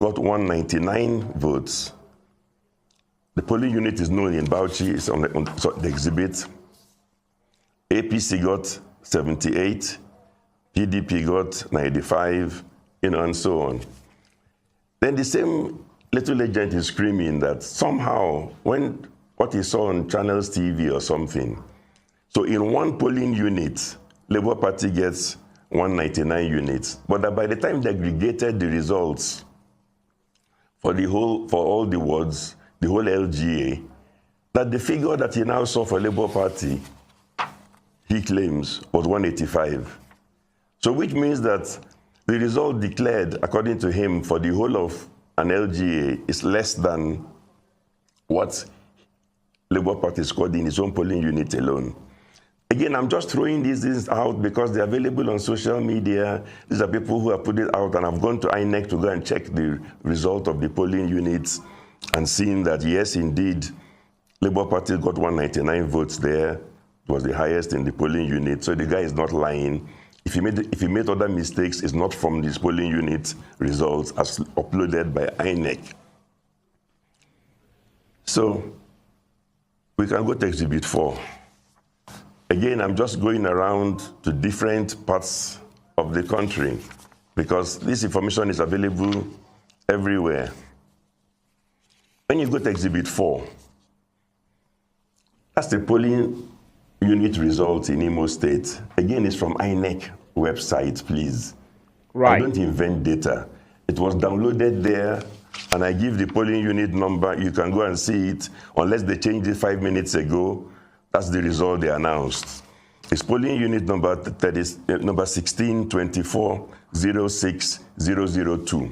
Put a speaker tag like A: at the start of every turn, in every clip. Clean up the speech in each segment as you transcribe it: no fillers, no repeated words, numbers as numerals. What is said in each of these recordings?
A: got 199 votes. The polling unit is known in Bauchi, it's on the exhibit. APC got 78, PDP got 95, and so on. Then the same little agent is screaming that somehow, when what he saw on Channels TV or something, so in one polling unit, Labour Party gets 199 units, but that by the time they aggregated the results for all the wards, the whole LGA, that the figure that he now saw for Labour Party, he claims, was 185. So which means that the result declared, according to him, for the whole of an LGA is less than what Labour Party scored in his own polling unit alone. Again, I'm just throwing these things out because they're available on social media. These are people who have put it out, and I've gone to INEC to go and check the result of the polling units and seen that, yes, indeed, Labour Party got 199 votes there. It was the highest in the polling unit, so the guy is not lying. If he made other mistakes, it's not from this polling unit results as uploaded by INEC. So we can go to Exhibit 4. Again, I'm just going around to different parts of the country because this information is available everywhere. When you go to Exhibit 4, that's the polling unit results in Imo State. Again, it's from INEC website, please.
B: Right.
A: I don't invent data. It was downloaded there, and I give the polling unit number. You can go and see it, unless they changed it 5 minutes ago. That's the result they announced. It's polling unit number 1624-06002.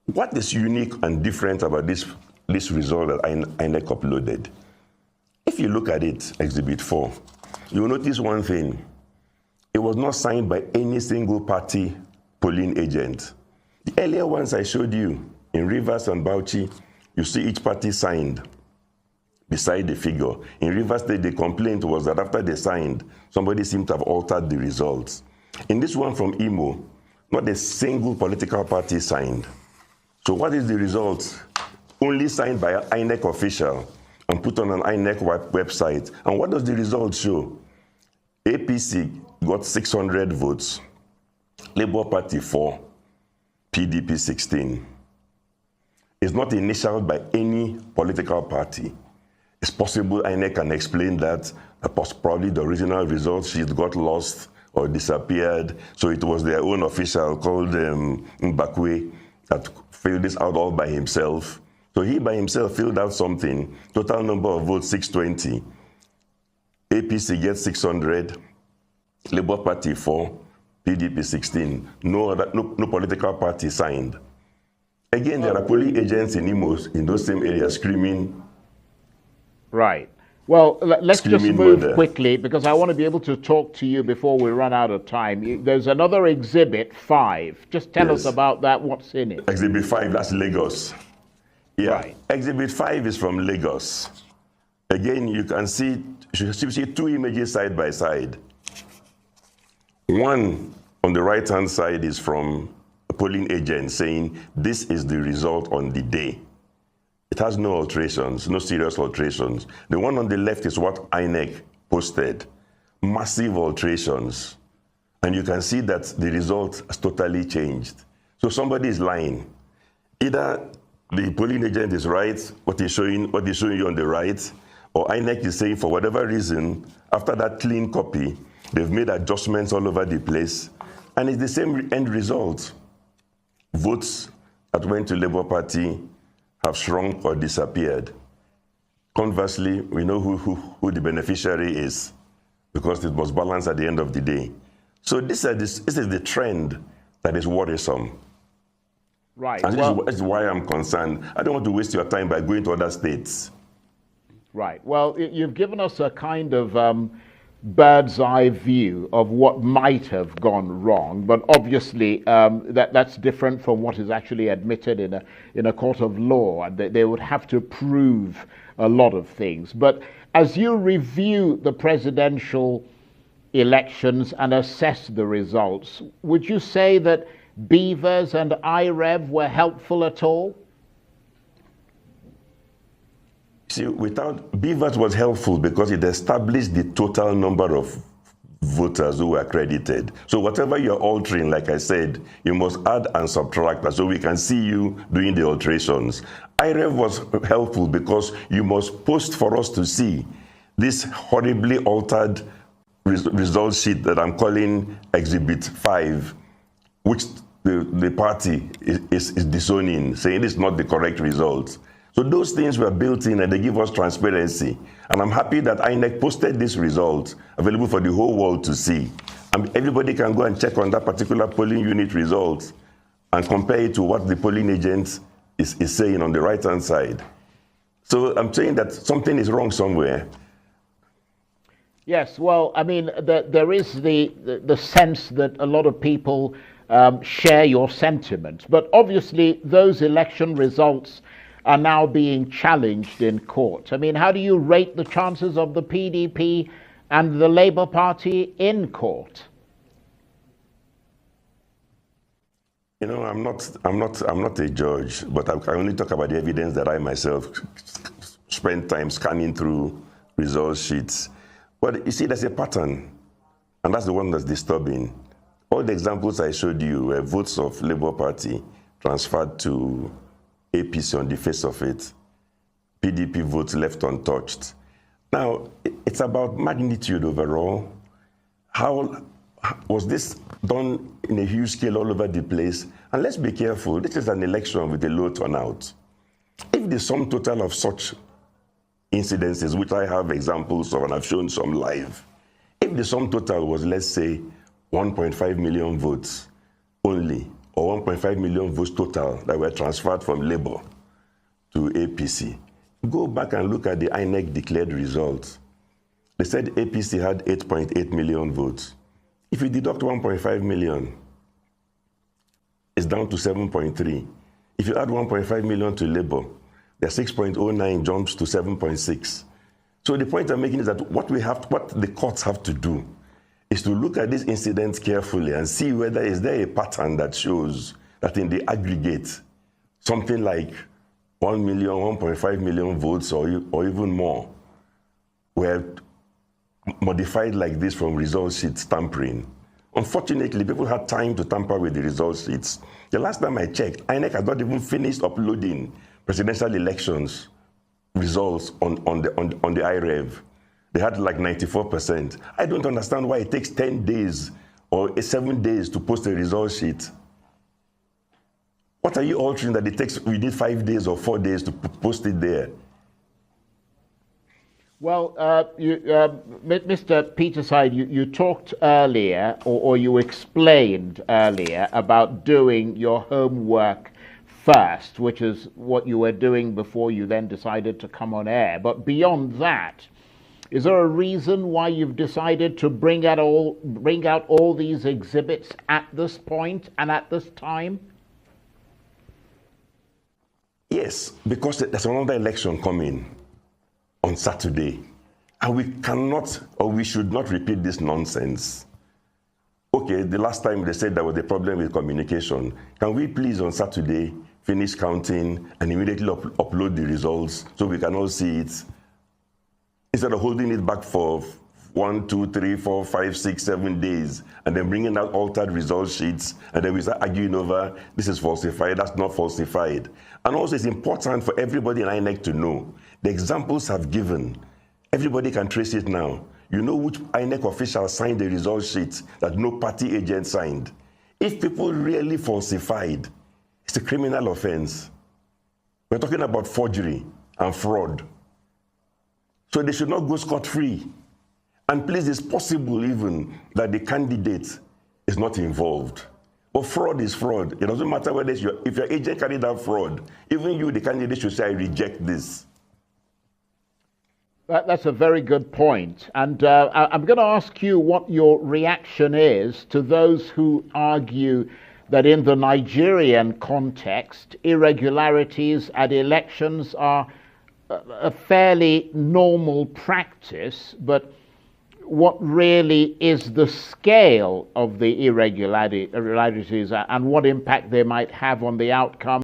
A: What is unique and different about this result that INEC uploaded? If you look at it, Exhibit 4, you will notice one thing. It was not signed by any single party polling agent. The earlier ones I showed you, in Rivers and Bauchi, you see each party signed beside the figure. In Rivers State, the complaint was that after they signed, somebody seemed to have altered the results. In this one from Imo, not a single political party signed. So what is the result? Only signed by an INEC official and put on an INEC website. And what does the result show? APC got 600 votes, Labour Party 4, PDP 16. It's not initialed by any political party. It's possible INEC can explain that probably the original result sheet got lost or disappeared, so it was their own official called Mbakwe that filled this out all by himself. So he by himself filled out something, total number of votes 620. APC gets 600, Labour Party 4, PDP 16. No political party signed. Again, there are polling agents in Imo in those same areas screaming.
B: Right. Well, let's just move
A: murder
B: quickly because I want to be able to talk to you before we run out of time. There's another Exhibit 5. Just tell us about that, what's in it.
A: Exhibit 5, that's Lagos. Yeah,
B: right.
A: Exhibit 5 is from Lagos. Again, you can see two images side by side. One on the right-hand side is from a polling agent saying, this is the result on the day. It has no alterations, no serious alterations. The one on the left is what INEC posted. Massive alterations. And you can see that the result has totally changed. So somebody is lying. Either the polling agent is right, what he's showing you on the right, or INEC is saying for whatever reason, after that clean copy, they've made adjustments all over the place, and it's the same end result. Votes that went to Labour Party have shrunk or disappeared. Conversely, we know who the beneficiary is because it was balanced at the end of the day. So this is the trend that is worrisome.
B: Right.
A: And this is why I'm concerned. I don't want to waste your time by going to other states.
B: Right. Well, you've given us a kind of bird's eye view of what might have gone wrong, but obviously that's different from what is actually admitted in a court of law. They would have to prove a lot of things. But as you review the presidential elections and assess the results, would you say that Beavers and IREV were helpful at all?
A: See, without Beavers was helpful because it established the total number of voters who were accredited. So whatever you're altering, like I said, you must add and subtract that so we can see you doing the alterations. IREV was helpful because you must post for us to see this horribly altered result sheet that I'm calling Exhibit 5, which the party is disowning, saying it's not the correct result. So those things were built in and they give us transparency. And I'm happy that INEC posted this result available for the whole world to see. And everybody can go and check on that particular polling unit result and compare it to what the polling agent is saying on the right-hand side. So I'm saying that something is wrong somewhere.
B: Yes, well, I mean, there is the sense that a lot of people share your sentiment. But obviously, those election results are now being challenged in court. I mean, how do you rate the chances of the PDP and the Labour Party in court?
A: You know, I'm not a judge, but I only talk about the evidence that I myself spent time scanning through result sheets. But you see, there's a pattern, and that's the one that's disturbing. All the examples I showed you were votes of Labour Party transferred to APC on the face of it. PDP votes left untouched. Now, it's about magnitude overall. How was this done in a huge scale all over the place? And let's be careful, this is an election with a low turnout. If the sum total of such incidences, which I have examples of and I've shown some live, if the sum total was, let's say, 1.5 million votes only, or 1.5 million votes total that were transferred from Labour to APC, go back and look at the INEC declared results. They said APC had 8.8 million votes. If you deduct 1.5 million, it's down to 7.3. If you add 1.5 million to Labour, the 6.09 jumps to 7.6. So the point I'm making is that what the courts have to do is to look at these incidents carefully and see whether is there a pattern that shows that in the aggregate, something like 1 million, 1.5 million votes or even more were modified like this from result sheet tampering. Unfortunately, people had time to tamper with the result sheets. The last time I checked, INEC had not even finished uploading presidential elections results on the IREV. They had like 94%. I don't understand why it takes 10 days or 7 days to post a result sheet. What are you altering that it takes, we need 5 days or 4 days to post it there?
B: Well, Mr. Peterside, you talked earlier, or you explained earlier about doing your homework first, which is what you were doing before you then decided to come on air. But beyond that, is there a reason why you've decided to bring out all these exhibits at this point and at this time?
A: Yes, because there's another election coming on Saturday, and we cannot or we should not repeat this nonsense. Okay, the last time they said there was a problem with communication. Can we please on Saturday finish counting and immediately upload the results so we can all see it? Instead of holding it back for 1, 2, 3, 4, 5, 6, 7 days, and then bringing out altered result sheets, and then we start arguing over this is falsified, that's not falsified. And also, it's important for everybody in INEC to know the examples have given. Everybody can trace it now. You know which INEC official signed the result sheet that no party agent signed. If people really falsified, it's a criminal offense. We're talking about forgery and fraud. So they should not go scot-free. And please, it's possible even that the candidate is not involved. But fraud is fraud. It doesn't matter whether if your agent carried out fraud, even you, the candidate, should say, I reject this.
B: That's a very good point. And I'm going to ask you what your reaction is to those who argue that in the Nigerian context, irregularities at elections are a fairly normal practice, but what really is the scale of the irregularities and what impact they might have on the outcome